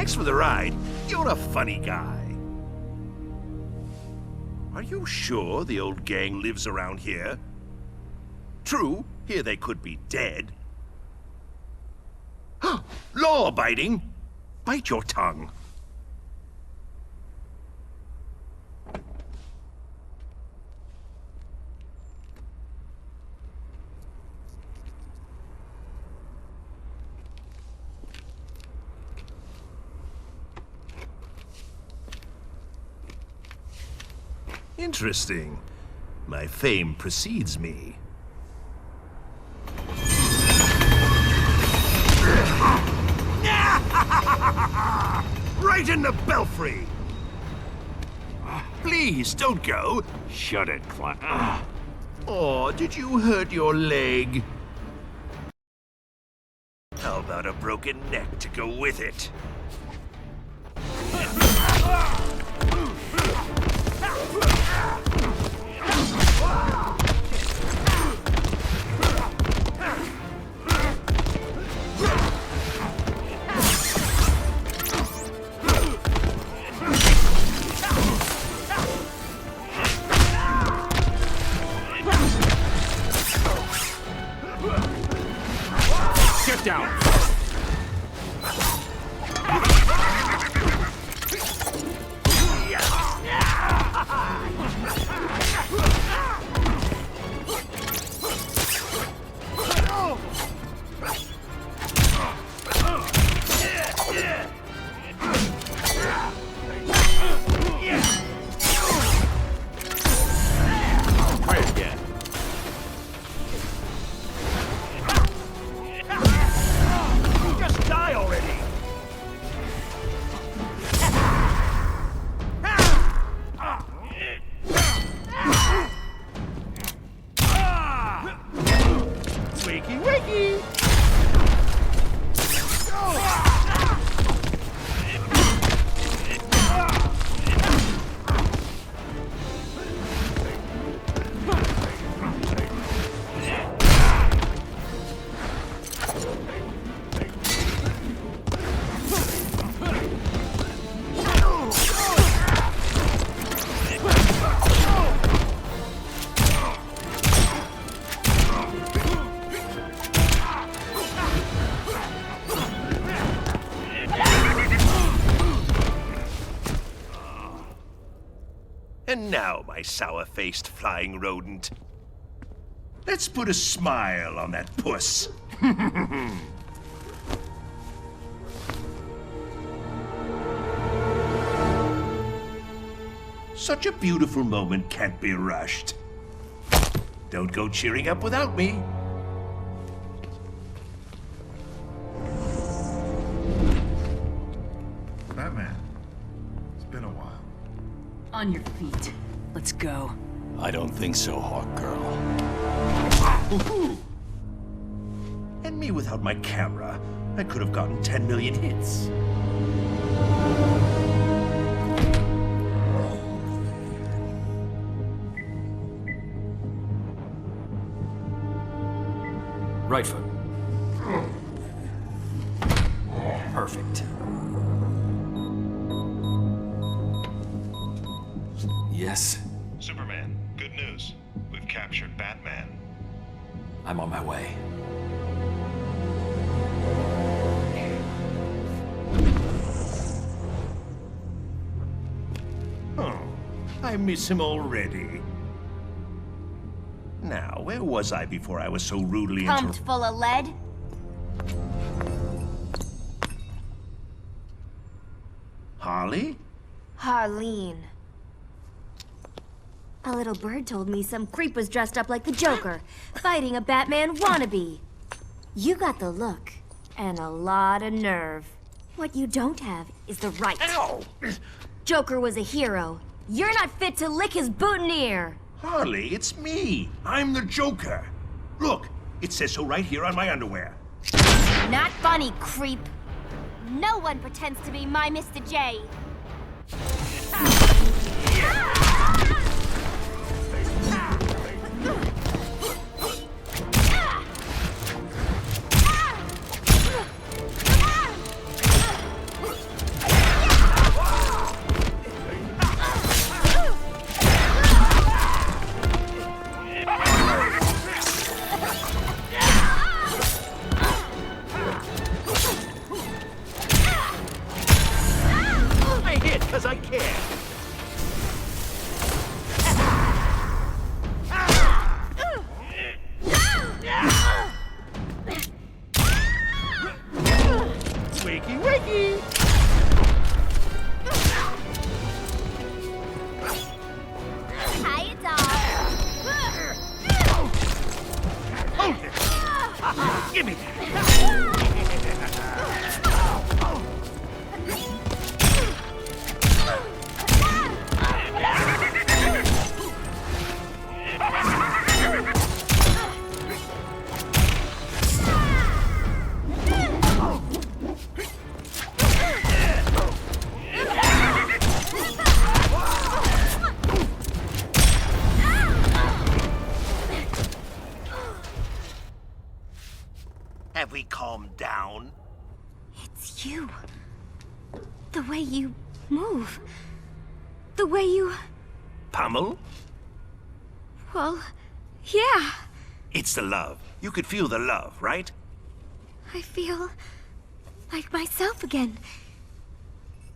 Thanks for the ride. You're a funny guy. Are you sure the old gang lives around here? True, here they could be dead. Law-abiding? Bite your tongue. Interesting. My fame precedes me. Right in the belfry! Please, don't go. Shut it, Clint. Oh, did you hurt your leg? How about a broken neck to go with it? Get down! Try it again. Just die already! Wakey, wakey! And now, my sour-faced flying rodent. Let's put a smile on that puss. Such a beautiful moment can't be rushed. Don't go cheering up without me. Batman, it's been a while. On your feet. Let's go. I don't think so, Hawk Girl. Woohoo! And me without my camera, I could have gotten 10 million hits. Right foot. Perfect. Yes, Superman, good news. We've captured Batman. I'm on my way. Oh, I miss him already. Now, where was I before I was so rudely Pumped full of lead? Harley? Harleen. A little bird told me some creep was dressed up like the Joker, fighting a Batman wannabe. You got the look, and a lot of nerve. What you don't have is the right. Ow! Joker was a hero. You're not fit to lick his boutonniere. Harley, it's me. I'm the Joker. Look, it says so right here on my underwear. Not funny, creep. No one pretends to be my Mr. J. calm down. It's you. The way you move. The way you... Pummel? Well, yeah. It's the love. You could feel the love, right? I feel like myself again.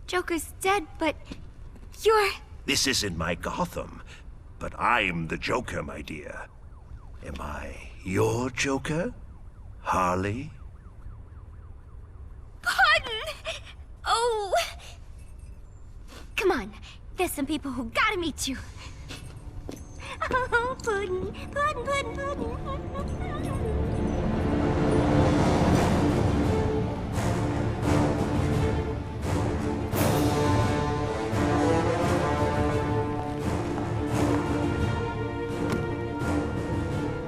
Joker's dead, but you're... This isn't my Gotham, but I'm the Joker, my dear. Am I your Joker, Harley? Pardon! Oh! Come on, there's some people who gotta meet you. Oh, Puddin', Puddin', Puddin', Puddin'.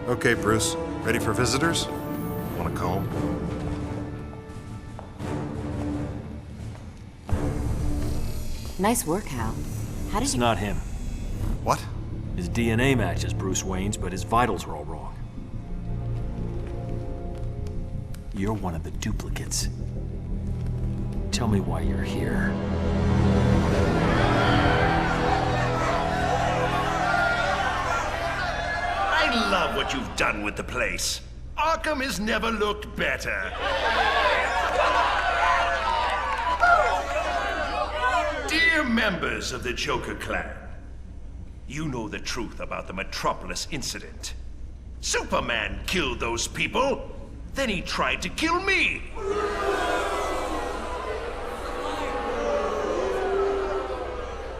Okay, Bruce. Ready for visitors? Want a comb? Nice work, Hal. How did It's you... not him. What? His DNA matches Bruce Wayne's, but his vitals are all wrong. You're one of the duplicates. Tell me why you're here. I love what you've done with the place. Arkham has never looked better. Dear members of the Joker clan, you know the truth about the Metropolis incident. Superman killed those people, then he tried to kill me.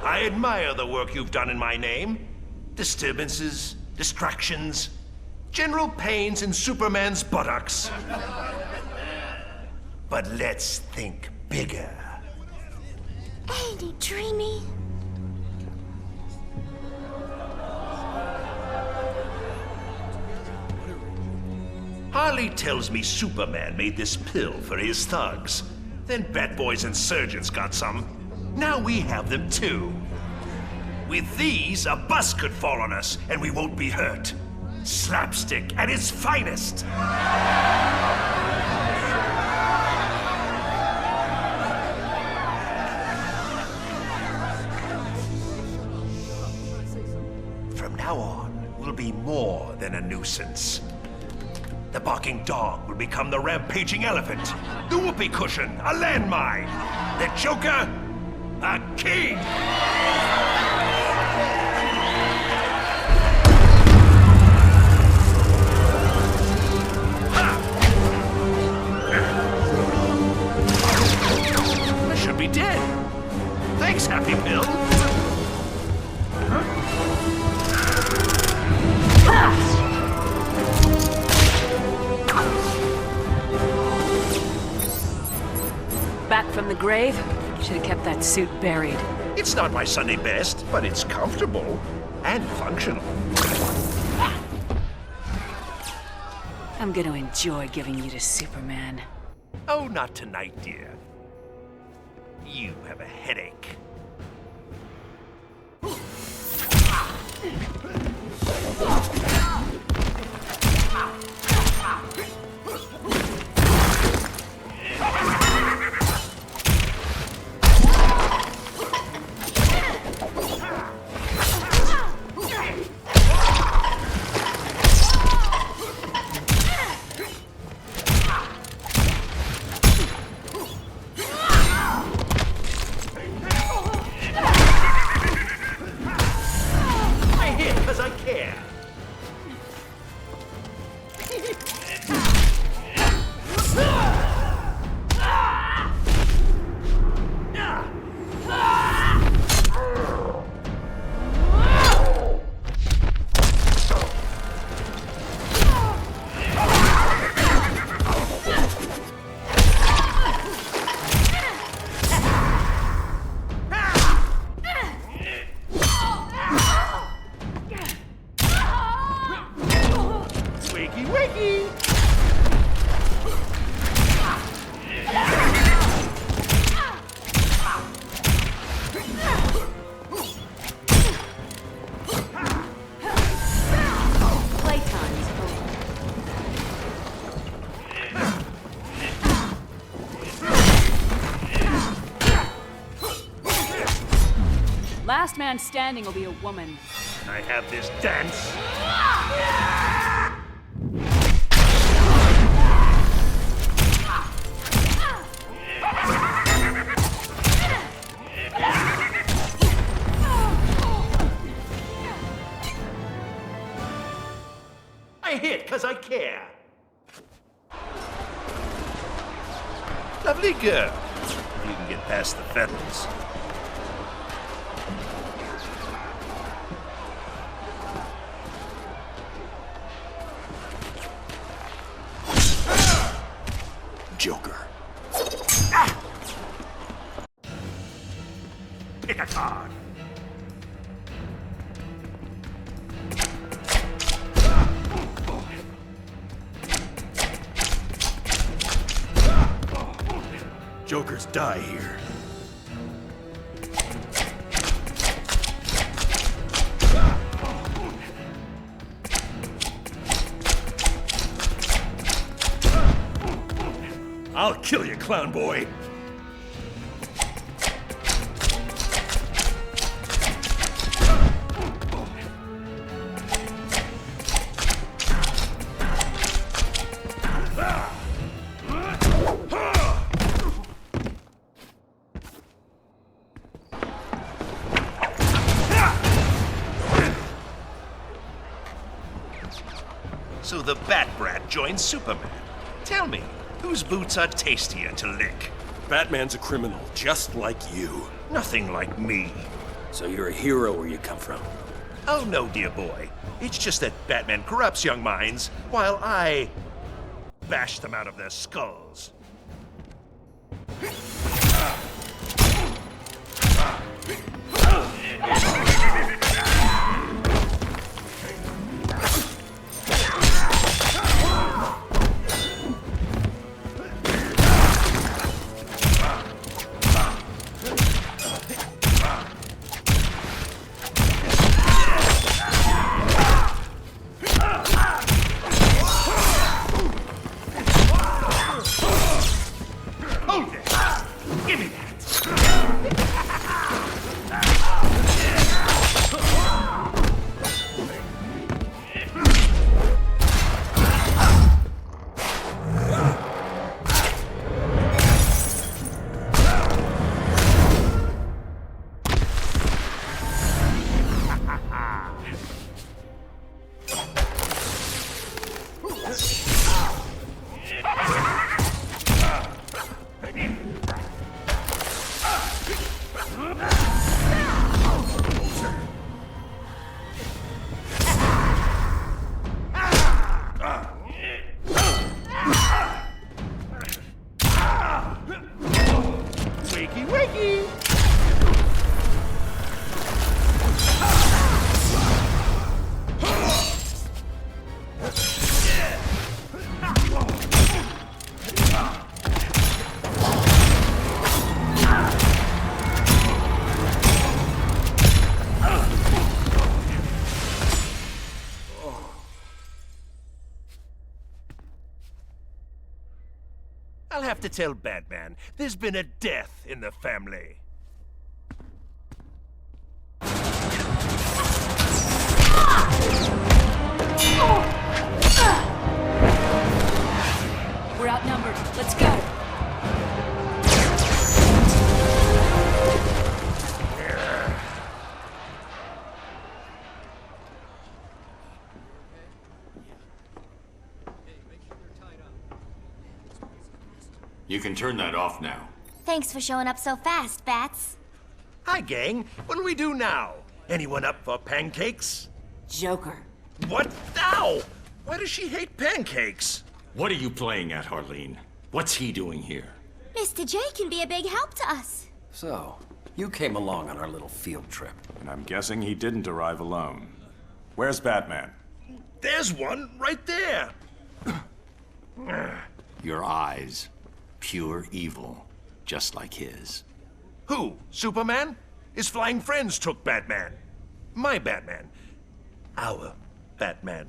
I admire the work you've done in my name. Disturbances, distractions, general pains in Superman's buttocks. But let's think bigger. Ain't it dreamy? Harley tells me Superman made this pill for his thugs. Then Bat Boys and Surgeons got some. Now we have them too. With these, a bus could fall on us and we won't be hurt. Slapstick at its finest. From now on, we'll be more than a nuisance. The barking dog will become the rampaging elephant. The whoopee cushion, a landmine. The Joker, a king. I should be dead. Thanks, Happy Pill. Back from the grave? Should have kept that suit buried. It's not my Sunday best, but it's comfortable and functional. I'm gonna enjoy giving you to Superman. Oh, not tonight, dear. You have a headache. last man standing will be a woman. I have this dance. I hit because I care. Lovely girl. You can get past the feathers. Joker. Pick a card. Jokers die here. I'll kill you, clown boy. So the Bat Brat joined Superman. Tell me, whose boots are tastier to lick? Batman's a criminal, just like you. Nothing like me. So you're a hero where you come from. Oh no, dear boy. It's just that Batman corrupts young minds, while I bash them out of their skulls. Hold it! Give me that! Wakey, wakey! I'll have to tell Batman there's been a death in the family. We're outnumbered. Let's go. You can turn that off now. Thanks for showing up so fast, Bats. Hi, gang. What'll we do now? Anyone up for pancakes? Joker. What now? Why does she hate pancakes? What are you playing at, Harleen? What's he doing here? Mr. J can be a big help to us. So, you came along on our little field trip. And I'm guessing he didn't arrive alone. Where's Batman? There's one right there. Your eyes. Pure evil. Just like his. Who? Superman? His flying friends took Batman. My Batman. Our Batman.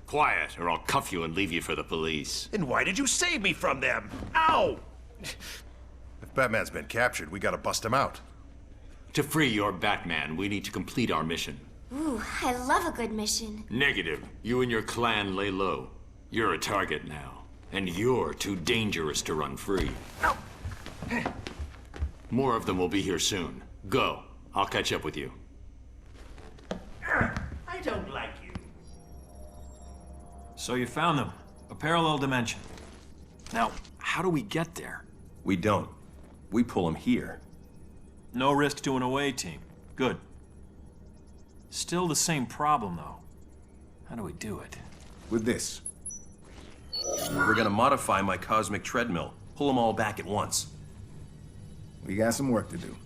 Quiet, or I'll cuff you and leave you for the police. Then why did you save me from them? Ow! If Batman's been captured, we gotta bust him out. To free your Batman, we need to complete our mission. Ooh, I love a good mission. Negative. You and your clan lay low. You're a target now, and you're too dangerous to run free. More of them will be here soon. Go. I'll catch up with you. I don't like you. So you found them. A parallel dimension. Now, how do we get there? We don't. We pull them here. No risk to an away team. Good. Still the same problem, though. How do we do it? With this. We're gonna modify my cosmic treadmill. Pull them all back at once. We got some work to do.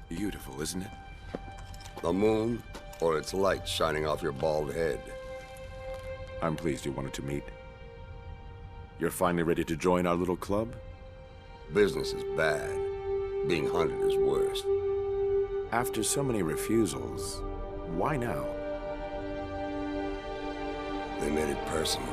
Beautiful, isn't it? The moon, or its light shining off your bald head? I'm pleased you wanted to meet. You're finally ready to join our little club? Business is bad. Being hunted is worse. After so many refusals, why now? They made it personal.